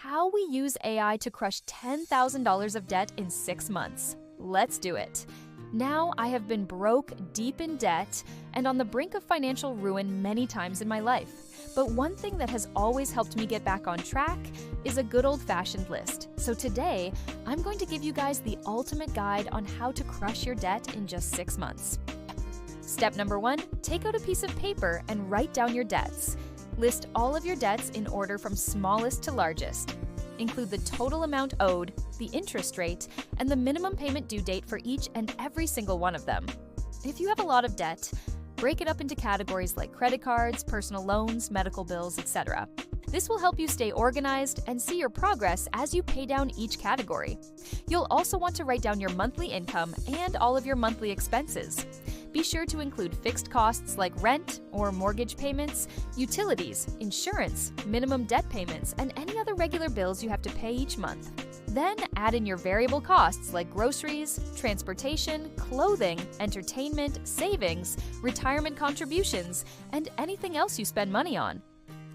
how we use AI to crush $10,000 of debt in 6 months. Let's do it. Now I have been broke, deep in debt, and on the brink of financial ruin many times in my life. But one thing that has always helped me get back on track is a good old-fashioned list. So today, I'm going to give you guys the ultimate guide on how to crush your debt in just 6 months. Step number 1, take out a piece of paper and write down your debts. List all of your debts in order from smallest to largest. Include the total amount owed, the interest rate, and the minimum payment due date for each and every single one of them. If you have a lot of debt, break it up into categories like credit cards, personal loans, medical bills, etc. This will help you stay organized and see your progress as you pay down each category. You'll also want to write down your monthly income and all of your monthly expenses. Be sure to include fixed costs like rent or mortgage payments, utilities, insurance, minimum debt payments, and any other regular bills you have to pay each month. Then add in your variable costs like groceries, transportation, clothing, entertainment, savings, retirement contributions, and anything else you spend money on.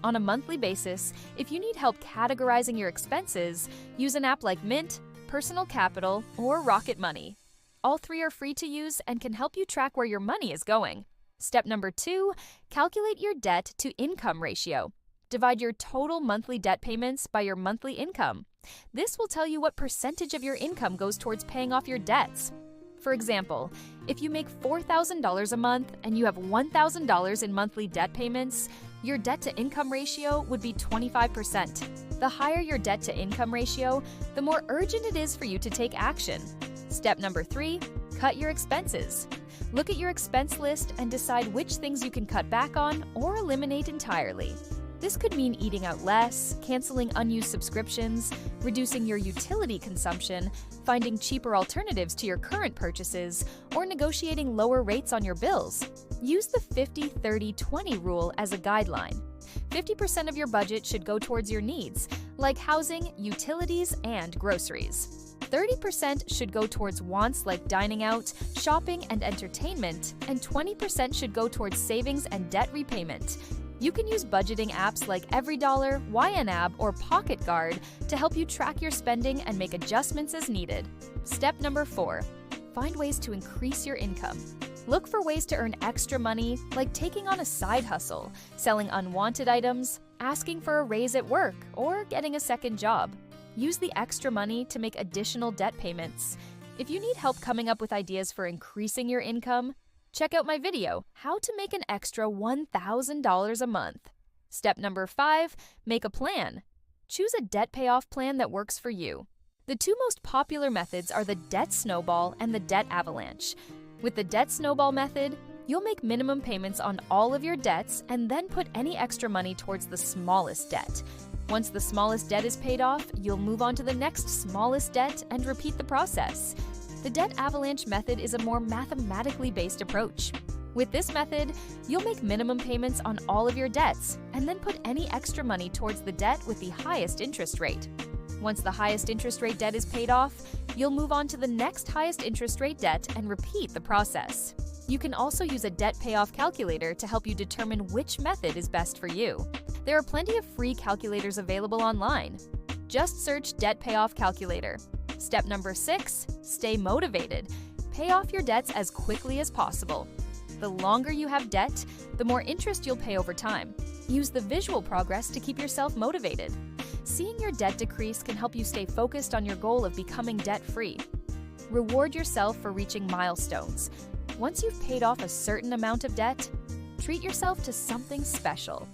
On a monthly basis, if you need help categorizing your expenses, use an app like Mint, Personal Capital, or Rocket Money. All three are free to use and can help you track where your money is going. Step number 2, calculate your debt to income ratio. Divide your total monthly debt payments by your monthly income. This will tell you what percentage of your income goes towards paying off your debts. For example, if you make $4,000 a month and you have $1,000 in monthly debt payments, your debt-to-income ratio would be 25%. The higher your debt-to-income ratio, the more urgent it is for you to take action. Step number 3, cut your expenses. Look at your expense list and decide which things you can cut back on or eliminate entirely. This could mean eating out less, canceling unused subscriptions, reducing your utility consumption, finding cheaper alternatives to your current purchases, or negotiating lower rates on your bills. Use the 50-30-20 rule as a guideline. 50% of your budget should go towards your needs, like housing, utilities, and groceries. 30% should go towards wants like dining out, shopping, and entertainment, and 20% should go towards savings and debt repayment. You can use budgeting apps like EveryDollar, YNAB, or Pocket Guard to help you track your spending and make adjustments as needed. Step number 4, find ways to increase your income. Look for ways to earn extra money, like taking on a side hustle, selling unwanted items, asking for a raise at work, or getting a second job. Use the extra money to make additional debt payments. If you need help coming up with ideas for increasing your income, check out my video, How to Make an Extra $1,000 a Month. Step number 5, make a plan. Choose a debt payoff plan that works for you. The two most popular methods are the debt snowball and the debt avalanche. With the debt snowball method, you'll make minimum payments on all of your debts and then put any extra money towards the smallest debt. Once the smallest debt is paid off, you'll move on to the next smallest debt and repeat the process. The debt avalanche method is a more mathematically based approach. With this method, you'll make minimum payments on all of your debts and then put any extra money towards the debt with the highest interest rate. Once the highest interest rate debt is paid off, you'll move on to the next highest interest rate debt and repeat the process. You can also use a debt payoff calculator to help you determine which method is best for you. There are plenty of free calculators available online. Just search Debt Payoff Calculator. Step number 6, stay motivated. Pay off your debts as quickly as possible. The longer you have debt, the more interest you'll pay over time. Use the visual progress to keep yourself motivated. Seeing your debt decrease can help you stay focused on your goal of becoming debt-free. Reward yourself for reaching milestones. Once you've paid off a certain amount of debt, treat yourself to something special.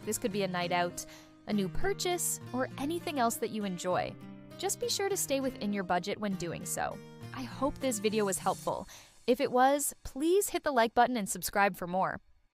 This could be a night out, a new purchase, or anything else that you enjoy. Just be sure to stay within your budget when doing so. I hope this video was helpful. If it was, please hit the like button and subscribe for more.